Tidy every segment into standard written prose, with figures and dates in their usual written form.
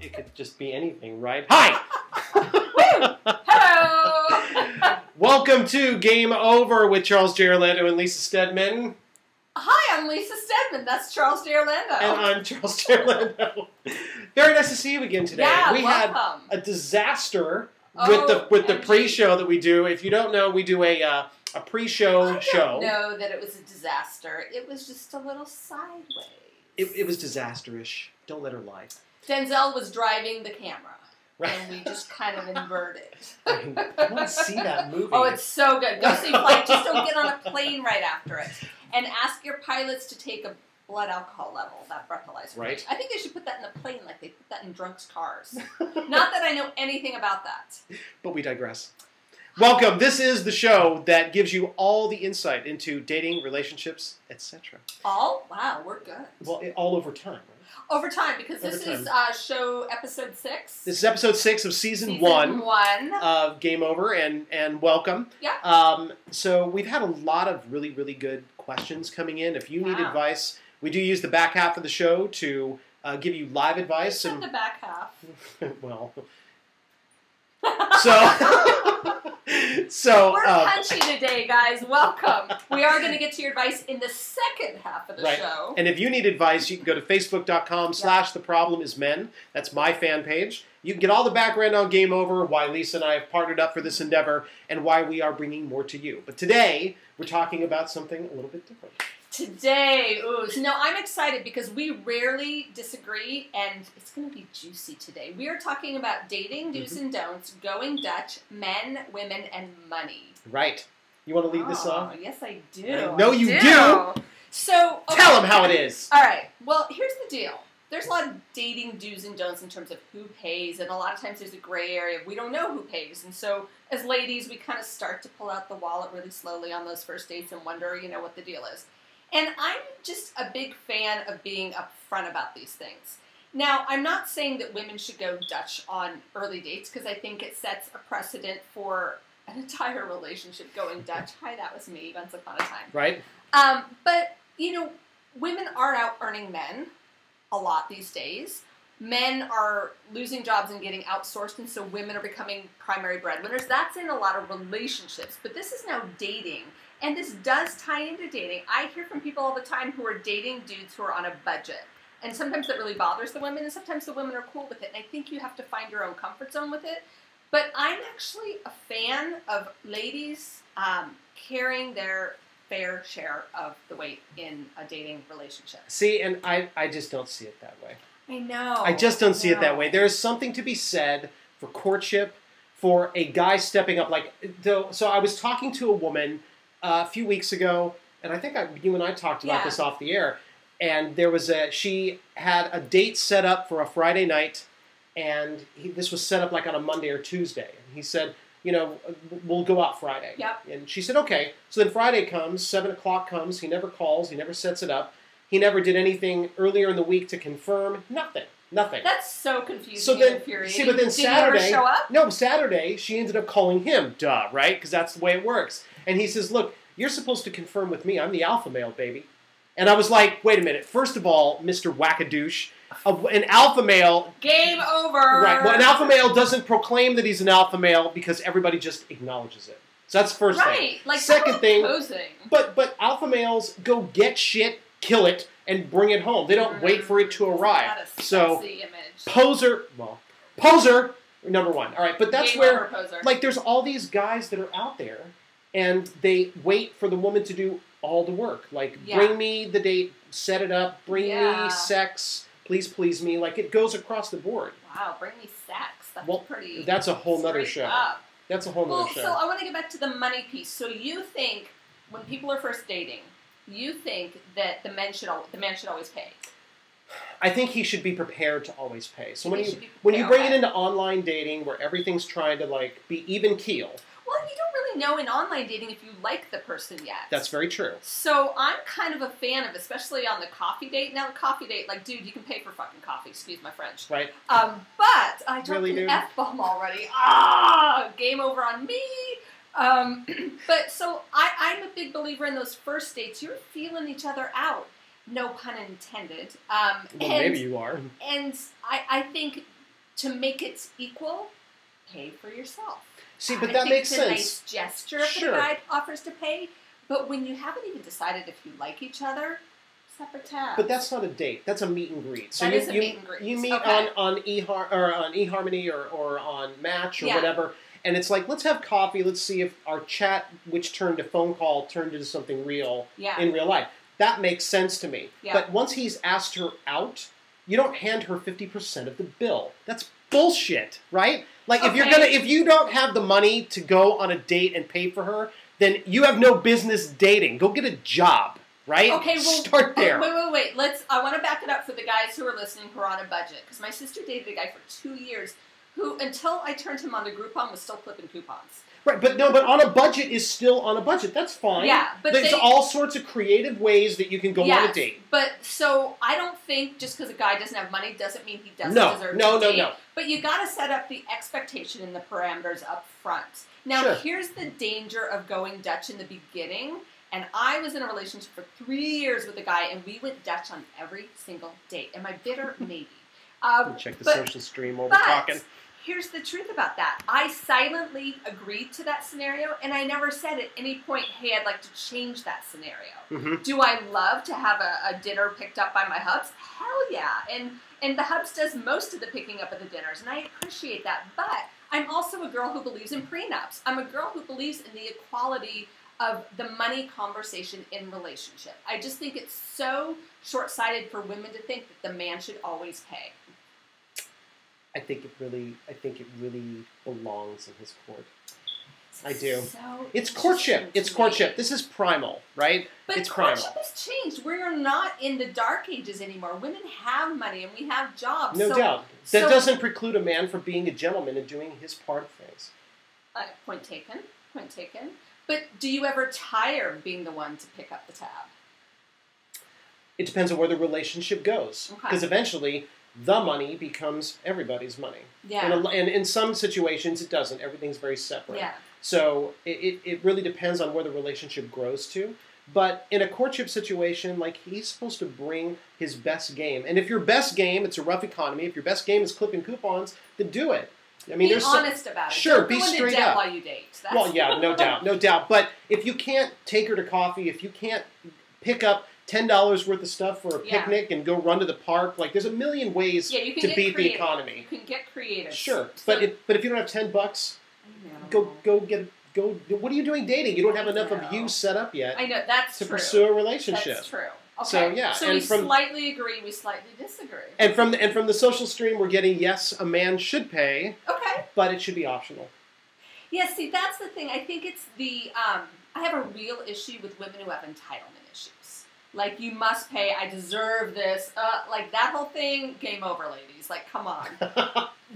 It could just be anything, right? Hi! Hello! Welcome to Game Over with Charles J. Orlando and Lisa Stedman. Hi, I'm Lisa Stedman. That's Charles J. Orlando. And I'm Charles J. Orlando. Very nice to see you again today. Yeah, we welcome. had a disaster with the pre-show that we do. If you don't know, we do a pre-show show. I don't know that it was a disaster. It was just a little sideways. It was disaster-ish. Don't let her lie. Denzel was driving the camera, right. And we just kind of inverted. I want to see that movie. Oh, it's so good. Go see Flight. Just don't get on a plane right after it. And ask your pilots to take a blood alcohol level, that breathalyzer. Right. I think they should put that in the plane like they put that in drunks' cars. Not that I know anything about that. But we digress. Welcome. This is the show that gives you all the insight into dating, relationships, etc. All? Wow, we're good. Well, all over time, right? Over time, because this is show episode 6. This is episode 6 of season 1 of Game Over, and welcome. Yeah. So we've had a lot of really, really good questions coming in. If you need advice, we do use the back half of the show to give you live advice. And the back half. Well. So we're punchy today, guys. Welcome. We are going to get to your advice in the second half of the show. And if you need advice, you can go to facebook.com/theproblemismen. That's my fan page. You can get all the background on Game Over, why Lisa and I have partnered up for this endeavor, and why we are bringing more to you. But today, we're talking about something a little bit different. Today, no, I'm excited because we rarely disagree, and it's going to be juicy today. We are talking about dating, do's and don'ts, going Dutch, men, women, and money. Right. You want to lead this off? Yes, I do. I know you do. So, tell them how it is. All right. Well, here's the deal. There's a lot of dating do's and don'ts in terms of who pays, and a lot of times there's a gray area. We don't know who pays, and so as ladies, we kind of start to pull out the wallet really slowly on those first dates and wonder, what the deal is. And I'm just a big fan of being upfront about these things. Now, I'm not saying that women should go Dutch on early dates because I think it sets a precedent for an entire relationship going Dutch. Hi, that was me once upon a time. Right. But, women are out earning men a lot these days. Men are losing jobs and getting outsourced, and so women are becoming primary breadwinners. That's in a lot of relationships. But this is now dating. And this does tie into dating. I hear from people all the time who are dating dudes who are on a budget. And sometimes that really bothers the women, and sometimes the women are cool with it. And I think you have to find your own comfort zone with it. But I'm actually a fan of ladies carrying their fair share of the weight in a dating relationship. See, and I just don't see it that way. I know. I just don't see it that way. There is something to be said for courtship, for a guy stepping up. So I was talking to a woman a few weeks ago, and I think you and I talked about this off the air, and she had a date set up for a Friday night, and this was set up like on a Monday or Tuesday, and he said, we'll go out Friday. Yep. And she said, okay. So then Friday comes, 7 o'clock comes, he never calls, he never sets it up, he never did anything earlier in the week to confirm, nothing. That's so confusing and infuriating. See, but then Saturday, did he ever show up? No, Saturday, she ended up calling him, right? Because that's the way it works. And he says, look, you're supposed to confirm with me. I'm the alpha male, baby. And I was like, wait a minute. First of all, Mr. Wackadoosh, an alpha male... Game over! Right. Well, an alpha male doesn't proclaim that he's an alpha male because everybody just acknowledges it. So that's the first thing. Right. Like, second thing... Posing. But alpha males go get shit, kill it, and bring it home. They don't wait for it to arrive. Not a sexy image. Poser, number one. All right, but that's where, there's all these guys that are out there, and they wait for the woman to do all the work. Bring me the date, set it up, bring me sex, please me. It goes across the board. Wow, bring me sex. That's pretty. That's a whole nother show. That's a whole nother show. So I want to get back to the money piece. So you think when people are first dating, you think that the man should always pay? I think he should be prepared to always pay. So when you bring it into online dating where everything's trying to be even keel. Well, you don't really really know in online dating if you like the person yet. That's very true. So I'm kind of a fan of, especially on the coffee date. Now, the coffee date, like, dude, you can pay for fucking coffee. Excuse my French. Right. But I dropped an F-bomb already. Game over on me. But so I'm a big believer in those first dates. You're feeling each other out. No pun intended. Well, maybe you are. And I think to make it equal, pay for yourself. See, but that makes sense. It's a nice gesture if the guy offers to pay. But when you haven't even decided if you like each other, separate tabs. But that's not a date. That's a meet and greet. So that is a meet and greet. You meet on eHarmony or on Match or whatever, and it's like, let's have coffee. Let's see if our chat, which turned to phone call, turned into something real in real life. That makes sense to me. Yeah. But once he's asked her out, you don't hand her 50% of the bill. That's bullshit, right? Like if you don't have the money to go on a date and pay for her, then you have no business dating. Go get a job, right? Okay, well, start there. Wait. I want to back it up for the guys who are listening who are on a budget, because my sister dated a guy for 2 years who, until I turned him on to Groupon, was still clipping coupons. Right, but on a budget is still on a budget. That's fine. Yeah, but there's all sorts of creative ways that you can go on a date. But so I don't think just because a guy doesn't have money doesn't mean he doesn't deserve to date. No. But you got to set up the expectation and the parameters up front. Now, here's the danger of going Dutch in the beginning. And I was in a relationship for 3 years with a guy, and we went Dutch on every single date. Am I bitter? Maybe. Check the social stream while we're talking. Here's the truth about that. I silently agreed to that scenario, and I never said at any point, hey, I'd like to change that scenario. Mm-hmm. Do I love to have a dinner picked up by my hubs? Hell yeah. And the hubs does most of the picking up of the dinners, and I appreciate that. But I'm also a girl who believes in prenups. I'm a girl who believes in the equality of the money conversation in relationship. I just think it's so short-sighted for women to think that the man should always pay. I think it really belongs in his court. I do. It's courtship. It's courtship. This is primal, right? But it's courtship primal. has changed. We're not in the dark ages anymore. Women have money and we have jobs. No doubt. That doesn't preclude a man from being a gentleman and doing his part of things. Point taken. Point taken. But do you ever tire of being the one to pick up the tab? It depends on where the relationship goes. Because eventually, the money becomes everybody's money. Yeah. And in some situations, it doesn't. Everything's very separate. Yeah. So it really depends on where the relationship grows to. But in a courtship situation, like, he's supposed to bring his best game. And if your best game, it's a rough economy, if your best game is clipping coupons, then do it. I mean, be honest about it. Sure, Don't be go into straight debt up. While you date. That's well, yeah, no doubt. But if you can't take her to coffee, if you can't pick up $10 worth of stuff for a picnic and go run to the park, like, there's a million ways to beat the economy. You can get creative. Sure, so, but if you don't have $10, go get. What are you doing dating? You don't have enough of you set up yet. I know, that's to pursue a relationship. That's true. Okay. So yeah, so we slightly agree, we slightly disagree. And from the social stream, we're getting, yes, a man should pay. Okay. But it should be optional. Yeah, see, that's the thing. I think it's the I have a real issue with women who have entitlement issues. Like, you must pay, I deserve this. Like, that whole thing, game over, ladies. Like, come on.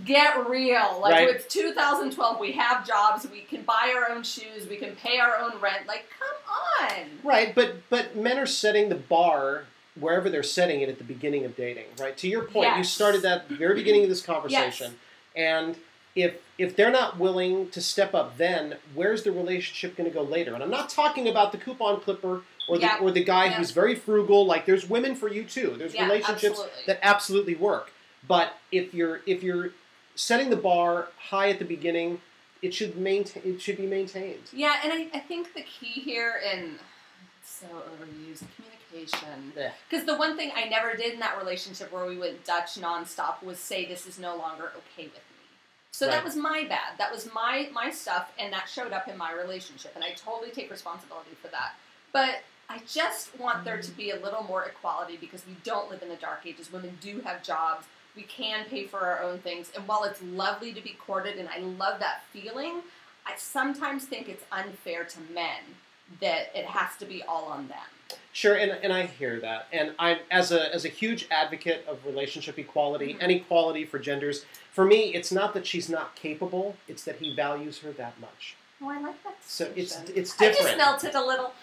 Get real. Like, it's 2012, we have jobs, we can buy our own shoes, we can pay our own rent. Like, come on. Right, but men are setting the bar wherever they're setting it at the beginning of dating, right? To your point, you started that at the very beginning of this conversation. And if they're not willing to step up then, where's the relationship going to go later? And I'm not talking about the coupon clipper or the guy who's very frugal. Like, there's women for you too. There's relationships that absolutely work. But if you're setting the bar high at the beginning, it should be maintained. Yeah, and I think the key here, and it's so overused, communication. Because the one thing I never did in that relationship where we went Dutch nonstop was say, this is no longer okay with me. So that was my bad. That was my stuff, and that showed up in my relationship, and I totally take responsibility for that. But I just want there to be a little more equality, because we don't live in the dark ages. Women do have jobs. We can pay for our own things. And while it's lovely to be courted, and I love that feeling, I sometimes think it's unfair to men that it has to be all on them. Sure, and I hear that. And I, as a huge advocate of relationship equality and equality for genders, for me, it's not that she's not capable, it's that he values her that much. Oh, I like that. So it's different. I just melted a little.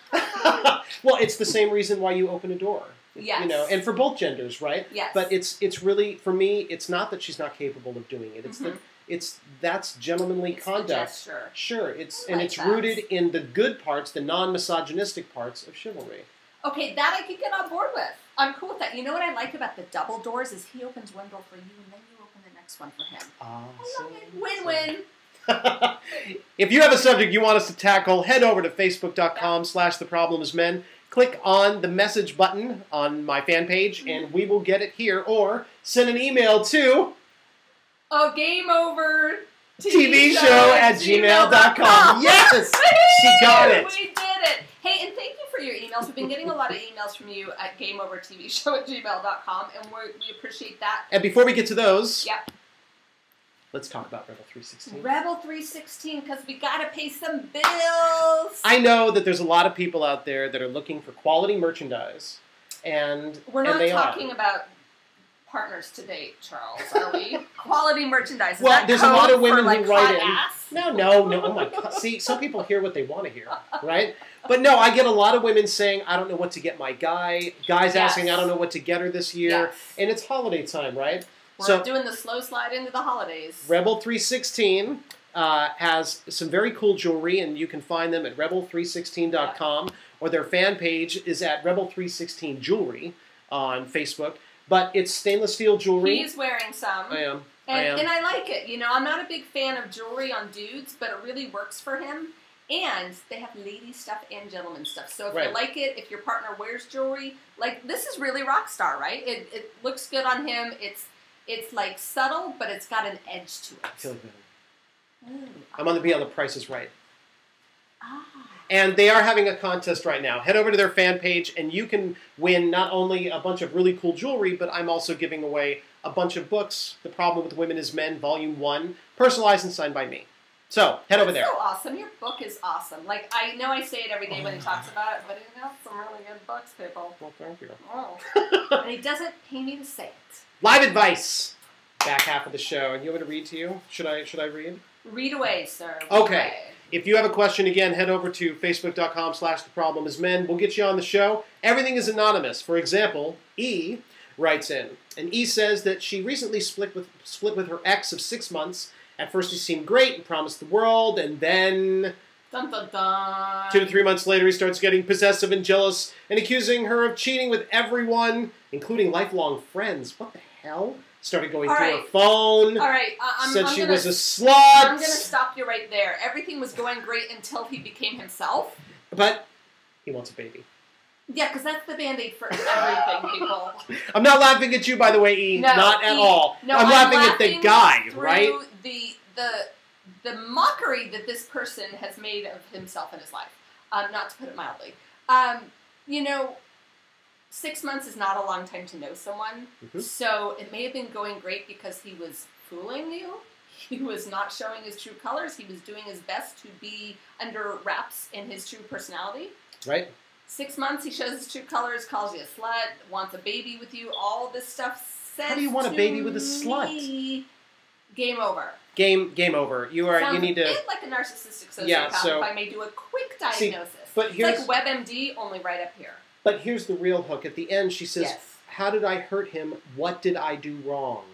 Well, it's the same reason why you open a door. Yes. You know, and for both genders, right? Yes. But it's really, for me, it's not that she's not capable of doing it. It's that's gentlemanly conduct. Sure. It's rooted in the good parts, the non-misogynistic parts of chivalry. Okay, that I could get on board with. I'm cool with that. You know what I like about the double doors is he opens one door for you and then you open the next one for him. I love it. Win-win. If you have a subject you want us to tackle, head over to facebook.com/theproblemismen. Click on the message button on my fan page, and we will get it here. Or send an email to GameOverTVShow@gmail.com. Yes! She got it. We did it. Hey, and thank you for your emails. We've been getting a lot of emails from you at GameOverTVShow@gmail.com, and we appreciate that. And before we get to those... Yep. Let's talk about Rebel 316. Rebel 316, because we got to pay some bills. I know that there's a lot of people out there that are looking for quality merchandise, and we're not talking about partners to date, Charles, are we? Quality merchandise. Well, there's a lot of women who write in. Ass? No. Oh my God. See, some people hear what they want to hear, right? But no, I get a lot of women saying, I don't know what to get my guy. Guys asking, I don't know what to get her this year. Yes. And it's holiday time, right? We're doing the slow slide into the holidays. Rebel 316 has some very cool jewelry, and you can find them at rebel316.com, or their fan page is at Rebel316 Jewelry on Facebook. But it's stainless steel jewelry. He's wearing some. I am. And I like it. You know, I'm not a big fan of jewelry on dudes, but it really works for him. And they have lady stuff and gentleman stuff. So if you like it, if your partner wears jewelry, like this is really rock star, right? It looks good on him. It's like subtle, but it's got an edge to it. I feel like that. I'm going to be on The Price is Right. And they are having a contest right now. Head over to their fan page, and you can win not only a bunch of really cool jewelry, but I'm also giving away a bunch of books. The Problem with Women is Men, Volume 1, personalized and signed by me. So, head over there. So awesome. Your book is awesome. Like, I know I say it every day when he talks about it, but he has some really good books, people. Well, thank you. Oh. And he doesn't pay me to say it. Live advice. Back half of the show. And you want me to read to you? Should I read? Read away, sir. Read okay. Away. If you have a question, again, head over to facebook.com/theproblemismen. We'll get you on the show. Everything is anonymous. For example, E writes in. And E says that she recently split with her ex of 6 months. At first he seemed great and promised the world, and then... Dun, dun, dun. 2 to 3 months later, he starts getting possessive and jealous and accusing her of cheating with everyone, including lifelong friends. What the hell? Started going through her phone. All right. Said she was a slut. I'm going to stop you right there. Everything was going great until he became himself. But he wants a baby. Yeah, because that's the Band-Aid for everything, people. I'm not laughing at you, by the way, E. No, not at all. No, I'm laughing at the guy, right? The mockery that this person has made of himself and his life, not to put it mildly. You know, 6 months is not a long time to know someone, so it may have been going great because he was fooling you. He was not showing his true colors. He was doing his best to be under wraps in his true personality. Right. 6 months, he shows his true colors, calls you a slut, wants a baby with you, all this stuff says How do you want a baby with a slut? Game over. Game over. You need to... It's like a narcissistic sociopath, if I may do a quick diagnosis. But here's, it's like WebMD, only right up here. But here's the real hook. At the end, she says, how did I hurt him? What did I do wrong?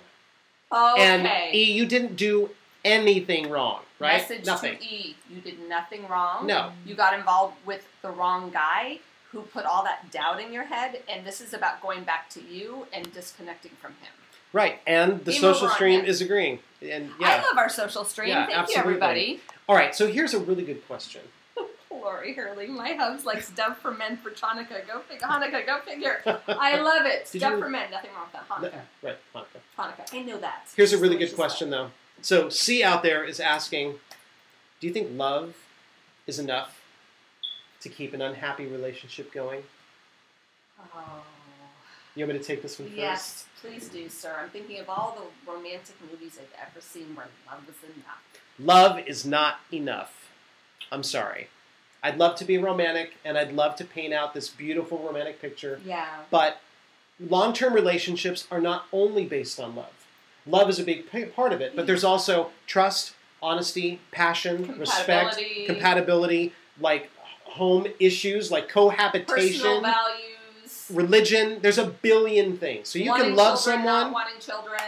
Okay. And E, you didn't do anything wrong, right? Message nothing. to E, you did nothing wrong. No. You got involved with the wrong guy who put all that doubt in your head, and this is about going back to you and disconnecting from him. Right, and the social stream is agreeing. And I love our social stream. Thank you, everybody. All right, so here's a really good question. Lori Hurley, my hubs likes Dove for Men for Hanukkah. Go figure. Hanukkah, go figure. I love it. Dove for Men, nothing wrong with that. Hanukkah. Right, Hanukkah. Hanukkah. I know that. Here's a really good question, though. So C out there is asking, do you think love is enough to keep an unhappy relationship going? Oh. You want me to take this one first? Yes, please do, sir. I'm thinking of all the romantic movies I've ever seen where love was enough. Love is not enough. I'm sorry. I'd love to be romantic, and I'd love to paint out this beautiful romantic picture. Yeah. But long-term relationships are not only based on love. Love is a big part of it, but there's also trust, honesty, passion, respect, compatibility, like home issues, like cohabitation, personal values, religion. There's a billion things. So you can love someone, not wanting children.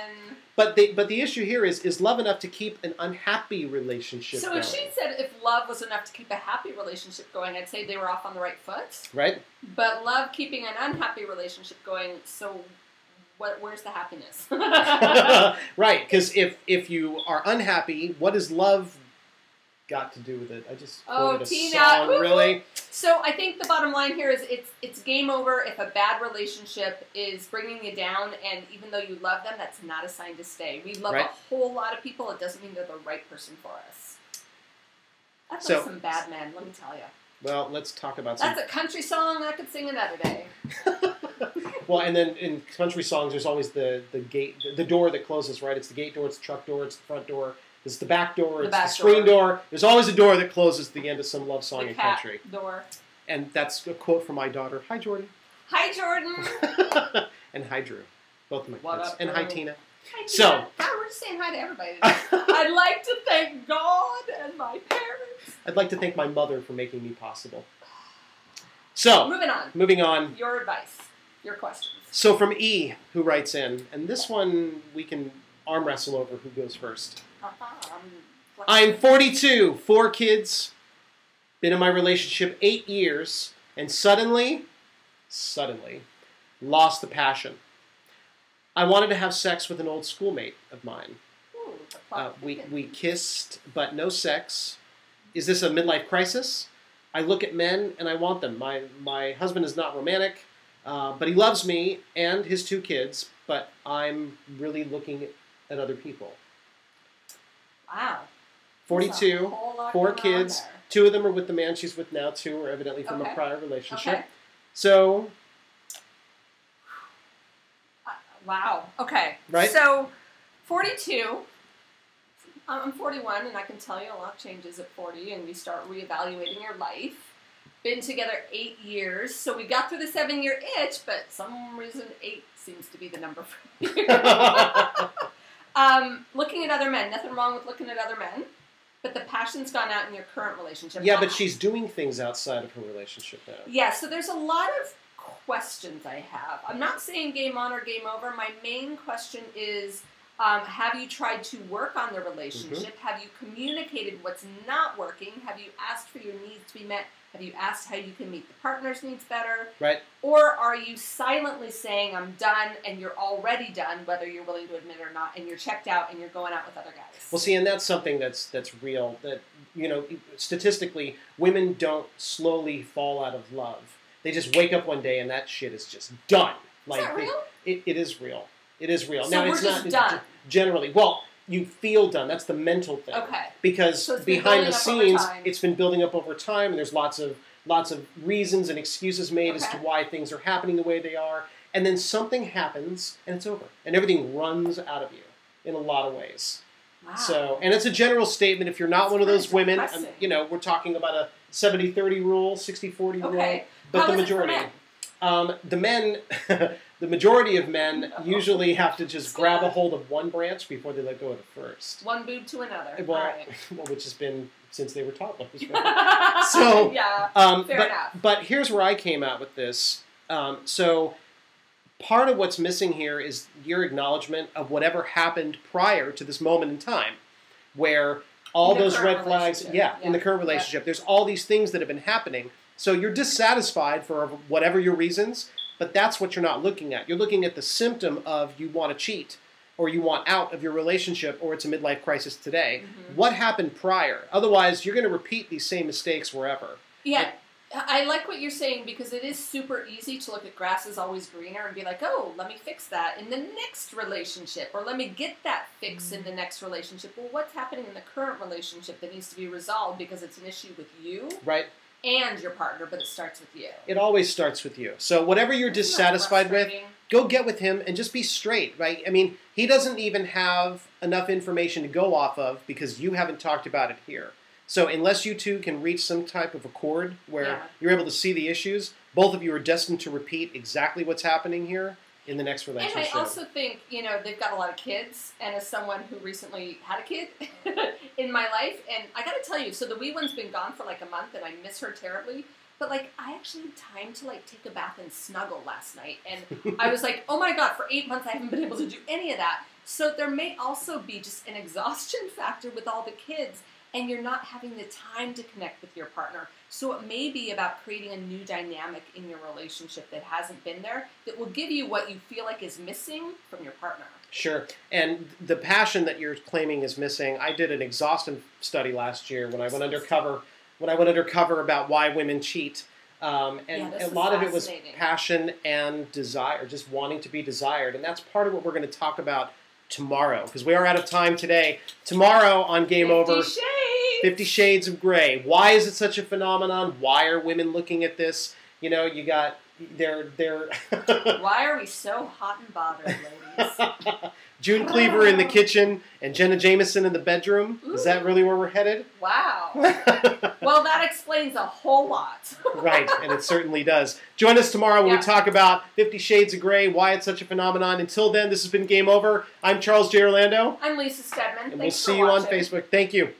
But the issue here is love enough to keep an unhappy relationship going? So if she said if love was enough to keep a happy relationship going, I'd say they were off on the right foot. Right. But love keeping an unhappy relationship going, so where's the happiness? Right, because if you are unhappy, what does love got to do with it? I just quoted a Tina. song, really. So I think the bottom line here is it's game over if a bad relationship is bringing you down, and even though you love them, that's not a sign to stay. We love a whole lot of people. It doesn't mean they're the right person for us. That's like some bad men, let me tell you. Well, let's talk about That's a country song I could sing another day. Well, and then in country songs, there's always the gate, the door that closes, right? It's the gate door, it's the truck door, it's the front door, it's the back door, it's the screen door. There's always a door that closes at the end of some love song in country. Door. And that's a quote from my daughter. Hi, Jordan. Hi, Jordan. And hi, Drew. Both of my What kids. up, and Drew? hi, Tina. Hi, Tina. So, God, we're just saying hi to everybody today. I'd like to thank God and my parents. I'd like to thank my mother for making me possible. So, moving on. Your advice. Your questions. So from E, who writes in, and this one we can arm wrestle over who goes first. I'm 42, 4 kids, been in my relationship 8 years, and suddenly, lost the passion. I wanted to have sex with an old schoolmate of mine. We kissed, but no sex. Is this a midlife crisis? I look at men and I want them. My husband is not romantic, but he loves me and his 2 kids, but I'm really looking at other people. Wow. 42, 4 kids, 2 of them are with the man she's with now, 2 are evidently from a prior relationship. Okay. So... wow. Okay. Right? So, 42... I'm 41, and I can tell you a lot changes at 40, and we start reevaluating your life. Been together 8 years, so we got through the 7-year itch, but some reason 8 seems to be the number for you. Looking at other men, nothing wrong with looking at other men, but the passion's gone out in your current relationship. Yeah, but she's doing things outside of her relationship now. Yeah, so there's a lot of questions I have. I'm not saying game on or game over. My main question is... have you tried to work on the relationship? Mm-hmm. Have you communicated what's not working? Have you asked for your needs to be met? Have you asked how you can meet the partner's needs better? Right. Or are you silently saying, I'm done, and you're already done, whether you're willing to admit it or not, and you're checked out and you're going out with other guys? Well, see, and that's something that's real. That, you know, statistically, women don't slowly fall out of love. They just wake up one day and that shit is just done. Is that real? It is real. It is real. So now, we're it's just not done. Generally. Well, you feel done. That's the mental thing. Okay. Because so behind the scenes, it's been building up over time, and there's lots of reasons and excuses made as to why things are happening the way they are. And then something happens, and it's over. And everything runs out of you in a lot of ways. Wow. So, and it's a general statement. If you're not one of those women, you know, we're talking about a 70-30 rule, 60-40 rule. But the majority. The men, the majority of men usually have to just grab a hold of one branch before they let go of the first. One boob to another. Well, which has been since they were toddlers. So, yeah, fair enough. But here's where I came out with this. So part of what's missing here is your acknowledgement of whatever happened prior to this moment in time, where all those red flags, in the current relationship, there's all these things that have been happening. So you're dissatisfied for whatever your reasons, but that's what you're not looking at. You're looking at the symptom of you want to cheat, or you want out of your relationship, or it's a midlife crisis today. Mm-hmm. What happened prior? Otherwise, you're going to repeat these same mistakes wherever. Yeah, I like what you're saying, because it is super easy to look at grass is always greener and be like, oh, let me fix that in the next relationship, or let me get that fix in the next relationship. Well, what's happening in the current relationship that needs to be resolved because it's an issue with you? Right. And your partner, but it starts with you. It always starts with you. So whatever you're dissatisfied with, go get with him and just be straight, right? I mean, he doesn't even have enough information to go off of because you haven't talked about it here. So unless you two can reach some type of accord where you're able to see the issues, both of you are destined to repeat exactly what's happening here. in the next relationship. And I also think, they've got a lot of kids, and as someone who recently had a kid in my life, and I gotta tell you, so the wee one's been gone for like a month, and I miss her terribly, but like, I actually had time to like take a bath and snuggle last night, and I was like, oh my god, for 8 months I haven't been able to do any of that. So there may also be just an exhaustion factor with all the kids, and you're not having the time to connect with your partner. So it may be about creating a new dynamic in your relationship that hasn't been there, that will give you what you feel like is missing from your partner. Sure. And the passion that you're claiming is missing, I did an exhaustive study last year when I went undercover about why women cheat. And a lot of it was passion and desire, just wanting to be desired. And that's part of what we're going to talk about tomorrow, because we are out of time today. Tomorrow on Game Over, 50 Shades of Grey. Why is it such a phenomenon? Why are women looking at this? You got they're Why are we so hot and bothered, ladies? June Cleaver in the kitchen and Jenna Jameson in the bedroom. Ooh. Is that really where we're headed? Wow. Well, that explains a whole lot. Right, and it certainly does. Join us tomorrow when we talk about 50 Shades of Grey, why it's such a phenomenon. Until then, this has been Game Over. I'm Charles J. Orlando. I'm Lisa Stedman. And we'll see you on Facebook. Thank you.